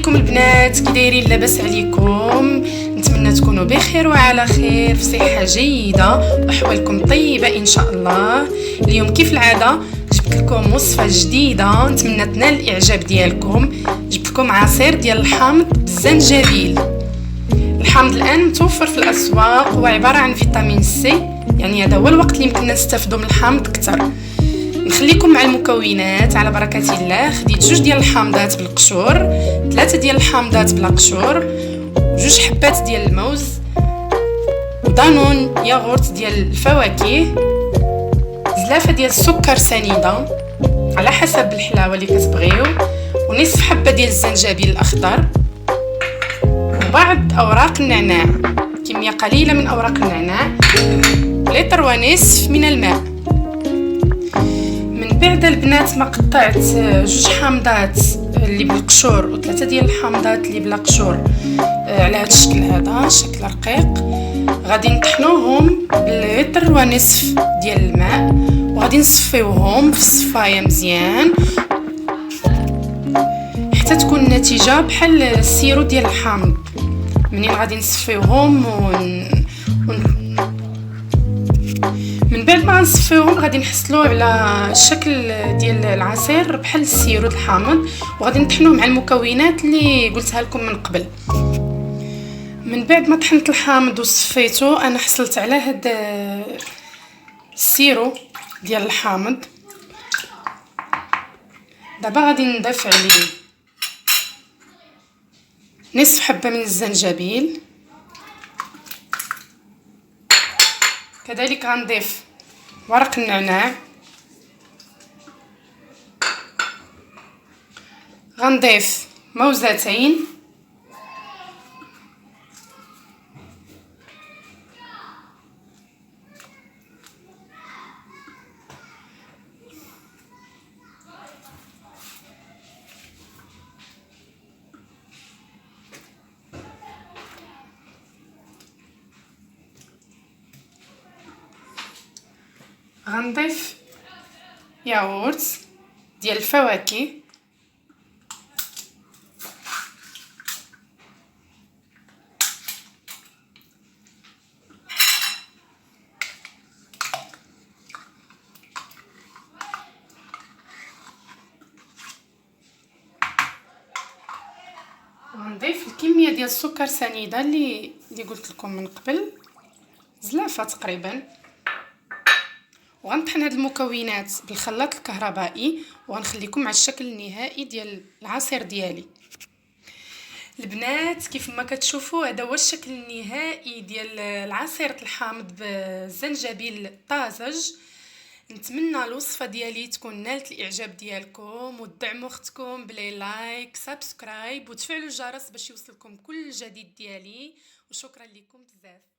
عليكم البنات، كي دايرين؟ لاباس عليكم؟ نتمنى تكونوا بخير وعلى خير، في صحه جيده واحوالكم طيبه ان شاء الله. اليوم كيف العاده جبت لكم وصفه جديده، نتمنى تنال الاعجاب ديالكم. جبت لكم عصير ديال الحامض بالزنجبيل. الحامض الان متوفر في الاسواق، هو عباره عن فيتامين سي، يعني هذا هو الوقت اللي يمكننا نستافدوا من الحامض اكثر. نخليكم مع المكونات على بركه الله. خديت 2 ديال الحامضات بالقشور، 3 ديال الحامضات بلا قشور، 2 حبات ديال الموز، ودانون ياغورت ديال الفواكه، زلافة ديال السكر سنيدة على حسب الحلاوه اللي كتبغيو، ونصف حبه ديال الزنجبيل الاخضر، وبعض اوراق النعناع، كميه قليله من اوراق النعناع، لتر ونصف من الماء. من بعد البنات ما قطعت 2 حامضات اللي بالقشور و3 ديال الحامضات اللي بلا قشور على هذا الشكل، هذا شكل رقيق. غادي نطحنوهم بلتر ونصف ديال الماء، وغادي نصفيوهم في الصفايه مزيان حتى تكون النتيجه بحال السيرو ديال الحامض. منين غادي نصفيوهم من بعد ما نصفيوهم غادي نحصلوا على الشكل ديال العصير بحال السيرو ديال الحامض، وغادي نطحنوه مع المكونات اللي قلتها لكم من قبل. من بعد ما طحنت الحامض وصفيته، انا حصلت على هذا السيرو ديال الحامض. دابا غادي نضيف عليه نصف حبه من الزنجبيل، كذلك غنضيف ورق النعناع، غنضيف موزتين، غنضيف ياغورت ديال الفواكه، غنضيف الكميه ديال السكر سنيده اللي قلت لكم من قبل، زلافة تقريبا. وغنطحن هاد المكونات بالخلاط الكهربائي، وغنخليكم مع الشكل النهائي ديال العصير ديالي. البنات كيف ما كتشوفوا هذا هو الشكل النهائي ديال العصير الحامض بالزنجبيل الطازج. نتمنى الوصفه ديالي تكون نالت الاعجاب ديالكم، وتدعموا اختكم بلي لايك سبسكرايب وتفعلوا الجرس باش يوصلكم كل جديد ديالي. وشكرا لكم بزاف.